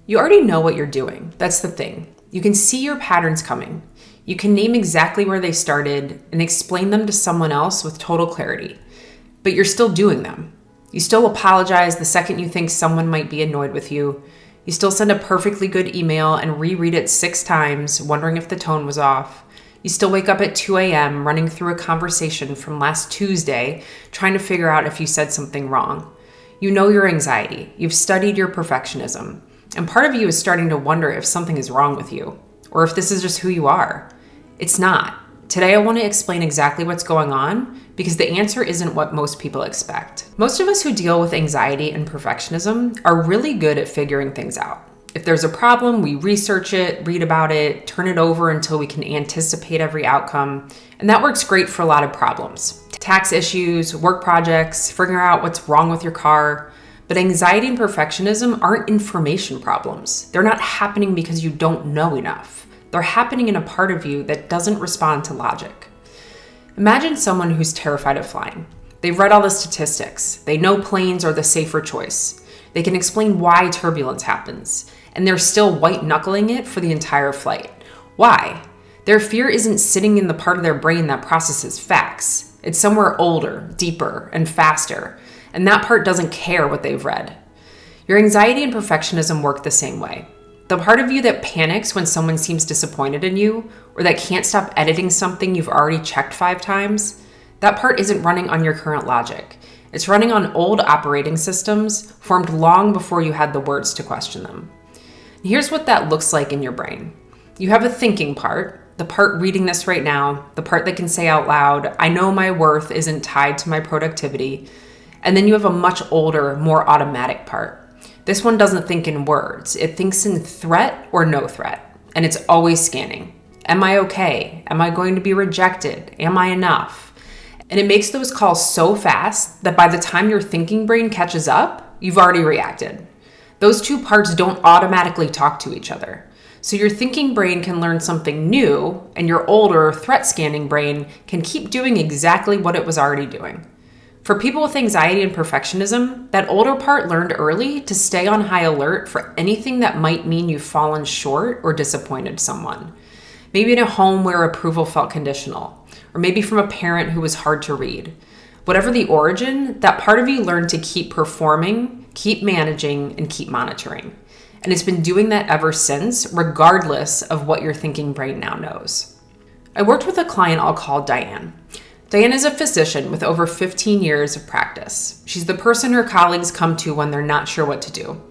You already know what you're doing. That's the thing. You can see your patterns coming. You can name exactly where they started and explain them to someone else with total clarity. But you're still doing them. You still apologize the second you think someone might be annoyed with you. You still send a perfectly good email and reread it 6 times, wondering if the tone was off. You still wake up at 2 a.m. running through a conversation from last Tuesday, trying to figure out if you said something wrong. You know your anxiety. You've studied your perfectionism. And part of you is starting to wonder if something is wrong with you, or if this is just who you are. It's not. Today I want to explain exactly what's going on because the answer isn't what most people expect. Most of us who deal with anxiety and perfectionism are really good at figuring things out. If there's a problem, we research it, read about it, turn it over until we can anticipate every outcome. And that works great for a lot of problems. Tax issues, work projects, figuring out what's wrong with your car. But anxiety and perfectionism aren't information problems. They're not happening because you don't know enough. They're happening in a part of you that doesn't respond to logic. Imagine someone who's terrified of flying. They've read all the statistics. They know planes are the safer choice. They can explain why turbulence happens. And they're still white-knuckling it for the entire flight. Why? Their fear isn't sitting in the part of their brain that processes facts. It's somewhere older, deeper, and faster. And that part doesn't care what they've read. Your anxiety and perfectionism work the same way. The part of you that panics when someone seems disappointed in you, or that can't stop editing something you've already checked 5 times, that part isn't running on your current logic. It's running on old operating systems formed long before you had the words to question them. And here's what that looks like in your brain. You have a thinking part, the part reading this right now, the part that can say out loud, I know my worth isn't tied to my productivity. And then you have a much older, more automatic part. This one doesn't think in words. It thinks in threat or no threat. And it's always scanning. Am I okay? Am I going to be rejected? Am I enough? And it makes those calls so fast that by the time your thinking brain catches up, you've already reacted. Those two parts don't automatically talk to each other. So your thinking brain can learn something new, and your older threat scanning brain can keep doing exactly what it was already doing. For people with anxiety and perfectionism, that older part learned early to stay on high alert for anything that might mean you've fallen short or disappointed someone. Maybe in a home where approval felt conditional, or maybe from a parent who was hard to read. Whatever the origin, that part of you learned to keep performing, keep managing, and keep monitoring. And it's been doing that ever since, regardless of what your thinking brain now knows. I worked with a client I'll call Diane. Diane is a physician with over 15 years of practice. She's the person her colleagues come to when they're not sure what to do.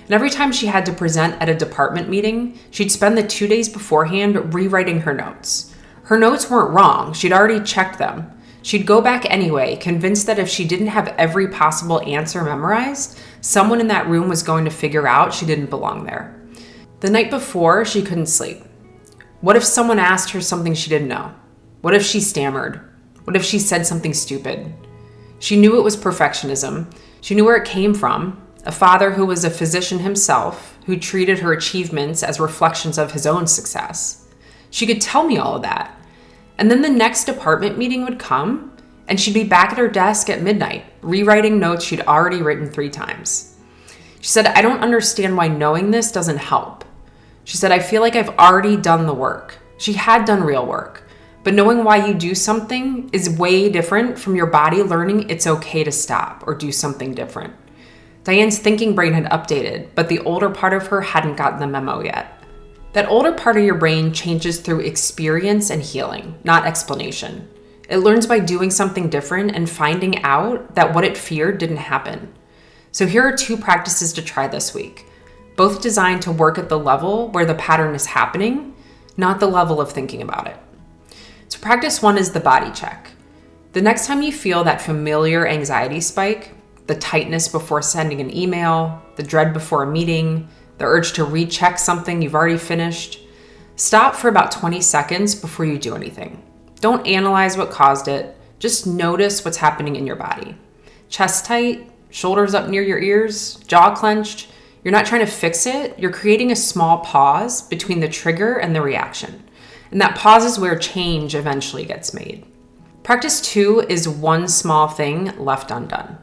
And every time she had to present at a department meeting, she'd spend the 2 days beforehand rewriting her notes. Her notes weren't wrong. She'd already checked them. She'd go back anyway, convinced that if she didn't have every possible answer memorized, someone in that room was going to figure out she didn't belong there. The night before, she couldn't sleep. What if someone asked her something she didn't know? What if she stammered? What if she said something stupid? She knew it was perfectionism. She knew where it came from. A father who was a physician himself, who treated her achievements as reflections of his own success. She could tell me all of that. And then the next department meeting would come, and she'd be back at her desk at midnight, rewriting notes she'd already written 3 times. She said, I don't understand why knowing this doesn't help. She said, I feel like I've already done the work. She had done real work. But knowing why you do something is way different from your body learning it's okay to stop or do something different. Diane's thinking brain had updated, but the older part of her hadn't gotten the memo yet. That older part of your brain changes through experience and healing, not explanation. It learns by doing something different and finding out that what it feared didn't happen. So here are 2 practices to try this week, both designed to work at the level where the pattern is happening, not the level of thinking about it. So practice 1 is the body check. The next time you feel that familiar anxiety spike, the tightness before sending an email, the dread before a meeting, the urge to recheck something you've already finished, stop for about 20 seconds before you do anything. Don't analyze what caused it. Just notice what's happening in your body. Chest tight, shoulders up near your ears, jaw clenched. You're not trying to fix it. You're creating a small pause between the trigger and the reaction. And that pause is where change eventually gets made. Practice 2 is one small thing left undone.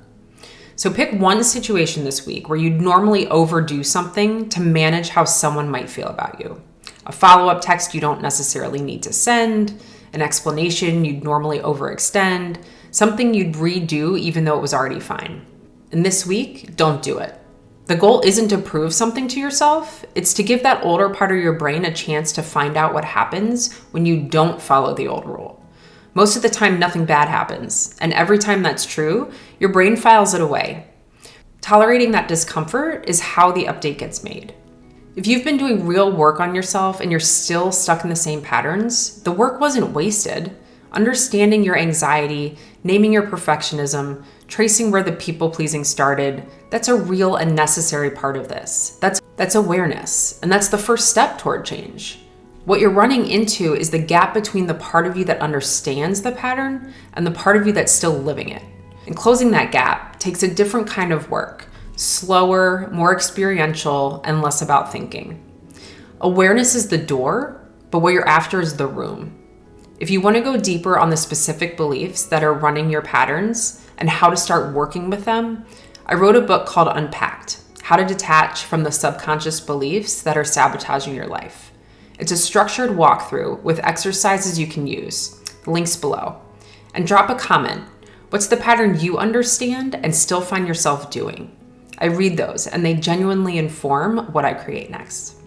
So pick one situation this week where you'd normally overdo something to manage how someone might feel about you. A follow-up text you don't necessarily need to send, an explanation you'd normally overextend, something you'd redo even though it was already fine. And this week, don't do it. The goal isn't to prove something to yourself, it's to give that older part of your brain a chance to find out what happens when you don't follow the old rule. Most of the time, nothing bad happens, and every time that's true, your brain files it away. Tolerating that discomfort is how the update gets made. If you've been doing real work on yourself and you're still stuck in the same patterns, the work wasn't wasted. Understanding your anxiety, naming your perfectionism, tracing where the people-pleasing started, that's a real and necessary part of this. That's awareness, and that's the first step toward change. What you're running into is the gap between the part of you that understands the pattern and the part of you that's still living it. And closing that gap takes a different kind of work, slower, more experiential, and less about thinking. Awareness is the door, but what you're after is the room. If you want to go deeper on the specific beliefs that are running your patterns and how to start working with them, I wrote a book called Unpacked, How to Detach from the Subconscious Beliefs That Are Sabotaging Your Life. It's a structured walkthrough with exercises you can use. The link's below. And drop a comment. What's the pattern you understand and still find yourself doing? I read those, and they genuinely inform what I create next.